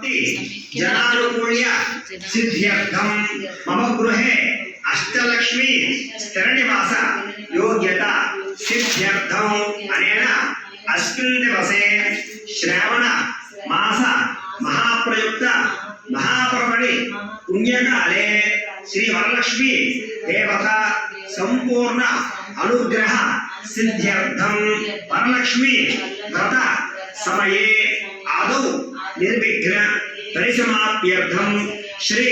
भक्ति जनानुकूल्य सिद्ध्यर्थम मम गृहे अष्टलक्ष्मी स्थिरनिवास योग्यता सिद्ध्यर्थम अनेन अस्मिन् दिवसे श्रावण मास महाप्रयुक्त महापर्वणि पुण्यकाले श्री वरलक्ष्मी देवता संपूर्ण अनुग्रह सिद्ध्यर्थम वरलक्ष्मी व्रत समये आदौ निर्विघ्न परिसमाप्त्यर्थम श्री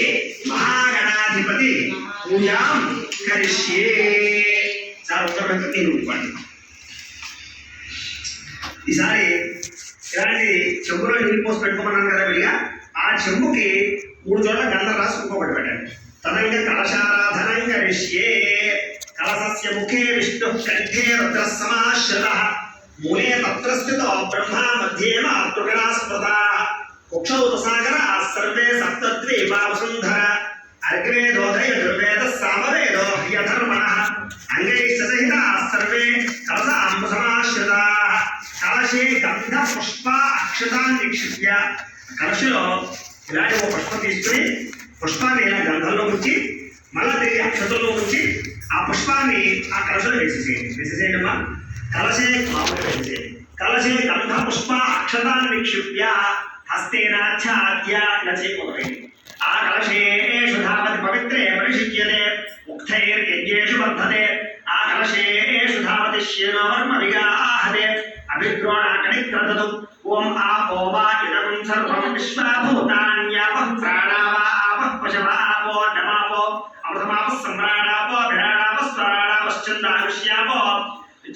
महागणाधिपति पूजां करिष्ये। సార్ ఒక గంటకి రూపాయి ఈసారి ఇలాంటి చెంబులో నీళ్ళు పోసి పెట్టుకోమన్నాను కదా విడిగా ఆ చెంబుకి 3 చోట్ల గంధం రాసి ఇంకొకటి పెట్టండి. తదంగ కలశారాధనం కరిష్యే. కలశస్య ముఖే విష్ణు కంఠే రుద్ర సమాశ్రితః మూలే తత్ర స్థితో బ్రహ్మ మధ్యే మాతృగణా స్మృతా కుక్షౌ సాగరా సర్వే సప్తద్వీపా వసుంధర అగ్రే దోధయ దుర్వేద సామవేదో హ్యధర్మణః అంగైశ్చ సహితాః సర్వే కలశాంబు సమాశ్రితాః కలశే గంధ పుష్ప అక్షతాన్ని నిక్షిప్య కలశలో ఇలాంటి ఒక పుష్పం తీసుకుని పుష్పాన్ని ఇలా గంధంలో ఉంచి మళ్ళా తిరిగి అక్షతంలో ఉంచి ఆ పుష్పాన్ని ఆ కలశలో వేసేసేయండి అమ్మా. కలశే మామూలుగా వేసేయండి. కలశే గంధ పుష్ప అక్షతాన్ని నిక్షిప్య హస్తేనాఛాద్య ఇలా చేయకూడదు. ఆ కలశేషు ధావతి పవిత్రే పరిశుచ్యతే ముక్తైర్యజ్ఞేషు వర్ధతే. ఆ కలశేషు ధావతి శ్యేనవర్మ విగాహతే అభిద్రోణాకణిక్రదతు. ఓం ఆపో వా ఇదం సర్వం విశ్వభూతాన్యాపః ప్రాణావా ఆపః పశవా ఆపో నమాపో అమృతమాపః సమ్రాడాపో విరాడాపః స్వరాడాపశ్చందావిష్యాపో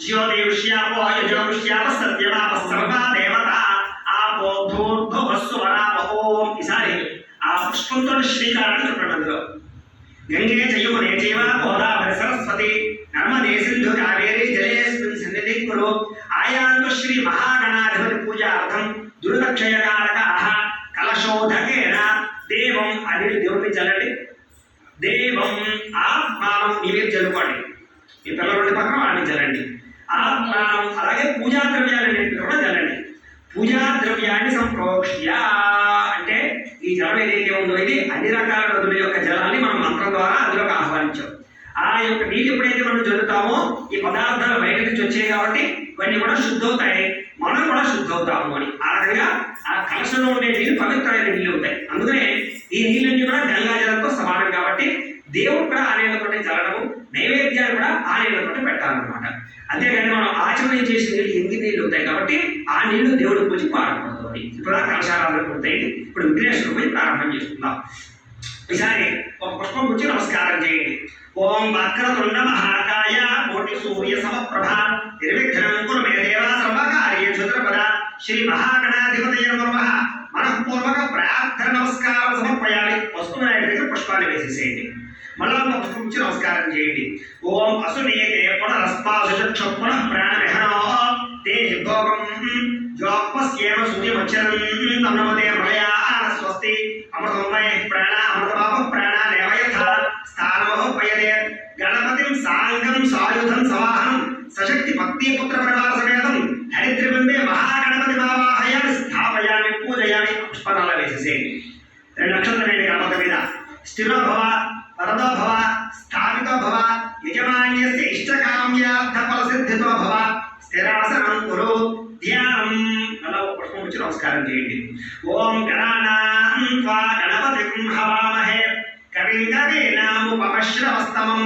జ్యోతివిష్యాపో యజోవిష్యాపః సత్యమాపః సర్వా దేవతా ఆపో ధూర్ధువస్సువరాపో. ఓం ఈసారి ఆ పుష్పంతో శ్రీకారాన్ని చెప్పండి. అందులో గంగే చయుమనే చైవ గోదావరి సరస్వతి నర్మదే సింధు కావేరీ జలేస్మిన్ సన్నిధి కురు. ఆయాంతు శ్రీ మహాగణాధిపతి పూజార్థం దుర్దక్షయకారకాః కలశోదకేన దేవం అది దేవుడిని చల్లండి. దేవం ఆత్మానం నీవే చల్లుకోండి. ఈ పిల్లల పక్కన వాడిని చల్లండి. ఆత్మానం అలాగే పూజా ద్రవ్యాలన్నింటినీ కూడా చల్లండి. పూజా ద్రవ్యాన్ని సంప్రోక్ష్య అంటే ఈ జలం ఏదైతే ఉందో ఇది అన్ని రకాల నదుల యొక్క జలాన్ని మనం మంత్రం ద్వారా అందులోకి ఆహ్వానించాం. ఆ యొక్క నీళ్ళు ఎప్పుడైతే మనం జల్లుతామో ఈ పదార్థాలు బయట నుంచి వచ్చాయి కాబట్టి ఇవన్నీ కూడా శుద్ధవుతాయి, మనం కూడా శుద్ధవుతాము అని. ఆ రకంగా ఆ కలశంలో ఉండే నీళ్ళు పవిత్రమైన నీళ్ళు ఉంటాయి. అందుకనే ఈ నీళ్ళన్నీ కూడా గంగా జలంతో సమానం కాబట్టి దేవుడు కూడా ఆ నీళ్ళతో చల్లడము, నైవేద్యాలు కూడా ఆ నీళ్ళతో పెట్టాలన్నమాట. అంతేగాని మనం ఆచరణ చేసిన నీళ్ళు ఎంగి నీళ్ళు ఉంటాయి కాబట్టి ఆ నీళ్లు దేవుడి పూజ పాడకూడదు అని. ఇప్పుడు ఆ కలశారాధన పూర్తయింది. ఇప్పుడు విఘ్నేశ్వరుడు పూజ ప్రారంభం చేసుకుందాం. ఈసారి ఒక పుష్పం గురించి నమస్కారం చేయండి. ఓం వక్రతుండ మహాకాయ కోటి సూర్య సమప్రభ నిర్విఘ్నం కురు మే దేవా సర్వకార్యేషు త్రిపద శ్రీ మహాగణాధిపతయే నమః. మనఃపూర్వక ప్రార్థన నమస్కారం సమర్పయాలి. వస్తునాయుడి దగ్గర పుష్పాన్ని వేసేసేయండి. మళ్ళా ఒక పుష్పం గురించి నమస్కారం చేయండి. ఓం అసునీతే పునరస్పాసుచక్ష పునః ప్రాణవిహనో తే భోగం జ్యోపస్యేవ సూర్యమచ్చరం తన్నమతే ప్రళయాన స్వస్తి అమృతమయ ప్రాణ అమృతమాప ప్రాణ దేవయథ స్థానమోపయతే గణపతిం సాంగం సాయుధం సవాహనం సశక్తి భక్తి పుత్ర పరివార సమేతం హరిద్రబింబే మహాగణపతి మావాహయామి స్థాపయామి పూజయామి. పుష్పనాల వేసేసేయండి. 2 నక్షత్రం వేయండి గణపతి మీద. స్థిరో భవ వరదో భవ స్థాపితో భవ యజమాన్యస్య ఇష్టకామ్యార్థ ఫలసిద్ధితో భవ స్థిరాసనం కురు ధ్యానం. అలా పుష్పం వచ్చి నమస్కారం చేయండి. ఓం గణానాం త్వా గణపతిం హవామహే కవిం కవీనాముపమశ్రవస్తమం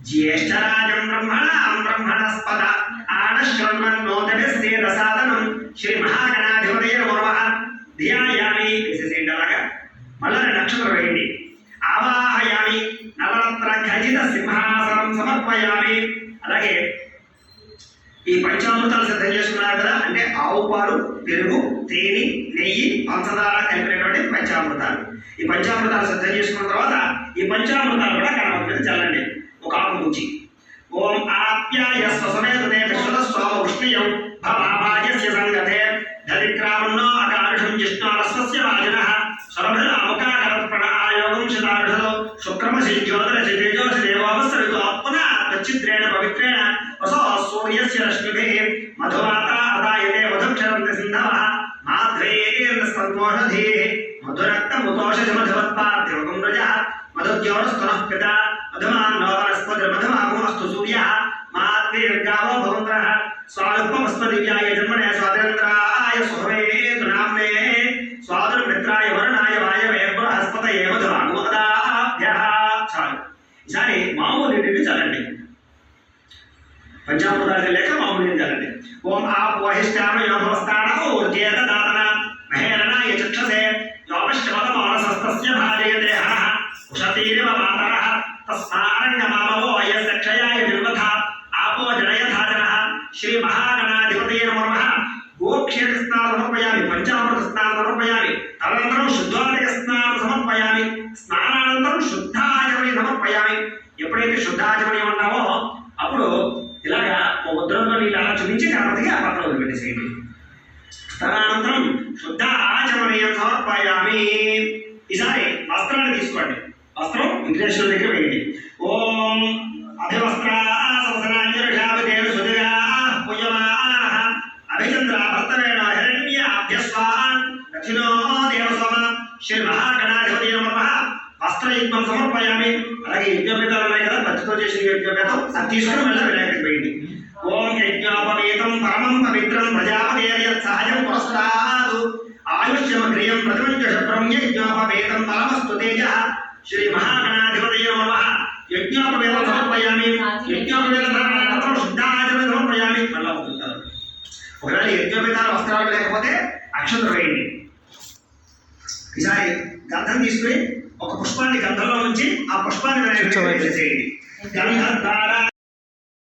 జ్యేష్ఠరాజం బ్రహ్మణాం బ్రహ్మణస్పద ఆనశ్వన్మన్నోదవిస్తేదసాదనం శ్రీ మహాగణాధిపతయే నమః. ధ్యాయామి వేసేసేయండి. అలాగా మళ్ళా 2 నక్షత్రం వేయండి. ఆవాహయామి నవరత్న ఖచ్చిత సింహాసనం సమర్పయామి. అలాగే ఈ పంచామృతాలు సిద్ధం చేసుకున్నారు కదా, అంటే ఆవు పాలు, పెరుగు, తేనె, నెయ్యి, పంచదార కలిపినటువంటి పంచామృతాలు. ఈ పంచామృతాలు సిద్ధం చేసుకున్న తర్వాత ఈ పంచామృతాలు కూడా గణపతి మీద చల్లండి ఒక ఆకు నుంచి. ఓం ఆప్యాయ స్వసమేతనే విశ్వదస్వామ ఉష్ణియం భవాభాయస్య సంగతే దరిద్రామన్నో అకారుషం జిష్ణారస్వస్య రాజనః స్వరభిరాముకాకరత్ప్రణ ఆయోగం శతారుషదో శుక్రమసి జ్యోతిరసి తేజోసి దేవావసరితో ఆత్మనా తచ్చిద్రేణ పవిత్రేణ వసో సూర్యస్య రశ్మిభిః మధుమాతా అదాయతే మధుక్షరంతి సింధవః మాధ్వేర్న సంతోషధీః మధుర పార్థివకం రజః మధుద్యోరస్తునః పిత మధుమాన్నో వనస్పతిర్మధుమాగోస్తు సూర్యః మాత్రేర్గావో భవంతరః స్వానుపమస్మదివ్యాయ జన్మనే స్వాతంత్రాయ సుభవేతు నామ్నే స్వాతంత్రాయ వరుణాయ వాయవే బృహస్పతయే మధుమాగోదాభ్యః. చాలు. ఈసారి మామూలు నీటిని చల్లండి. పంచామృతాలు లేక మామూలు నీళ్ళు చల్లండి. ఓం ఆపోహిష్టామయోభవస్థాన ఊర్జేత దాతన మహేరణాయ చక్షసే యోపశ్చమతమానసస్తస్య భాజయతే హరః ఉషతీరివ మాతరః తస్మారంగమామవో యస్య క్షయాయ నిర్వధ ఆపో జనయథాజనః శ్రీ మహాగణాధిపతయే నమః. గోక్షేత్ర స్నానం సమర్పయామి, పంచామృత స్నానం సమర్పయామి, తదనంతరం శుద్ధాలయ స్నానం సమర్పయామి, స్నానానంతరం శుద్ధాచమని సమర్పయామి. ఎప్పుడైతే శుద్ధాచమని ఉన్నామో అప్పుడు ఇలాగా ఒక ముద్రలో నీళ్ళు అలా చూపించి గణపతికి ఆ పత్రం వదిలిపెట్టేసేయండి. తదనంతరం శుద్ధ ఆచమనీయం సమర్పయామి. ఈసారి వస్త్రాన్ని తీసుకోండి. వస్త్రం విఘ్నేశ్వరుడి దగ్గర వేయండి. ఓం అభివస్త్రాసవసనాంజరుషాభిదేవ సుజగా పుయ్యమానః అభిచంద్ర భర్తవేణ హిరణ్యాభ్యస్వాన్ దక్షిణో దేవసోమ శ్రీ మహాగణాధిపతయే నమః. వస్త్రయుగ్మం సమర్పయామి. అలాగే యజ్ఞోపేతాలు ఉన్నాయి కదా, పచ్చితో చేసిన యజ్ఞోపేతం అది తీసుకుని మళ్ళీ వినాయకుడికి వేయండి. ఓం యజ్ఞోపవేతం పరమం పవిత్రం ప్రజాపతేర్యత్ సహజం పురస్తాదు ఆయుష్యమగ్రియం ప్రతిమంజ శుభ్రం యజ్ఞోపవేతం పరమస్తు తేజః శ్రీ మహాగణాధిపతయే నమః. యజ్ఞోపవేతం సమర్పయామి. యజ్ఞోపవేతం శుద్ధాచమని సమర్పయామి. మళ్ళీ అవుతుంటారు. ఒకవేళ యజ్ఞోపేతాలు వస్త్రాలు లేకపోతే అక్షంతలు వేయండి. ఈసారి గంధం తీసుకుని ఒక పుష్పాన్ని గంధంలో ఉంచి ఆ పుష్పాన్ని వినాయకుడికి వేసేయండి. గంధ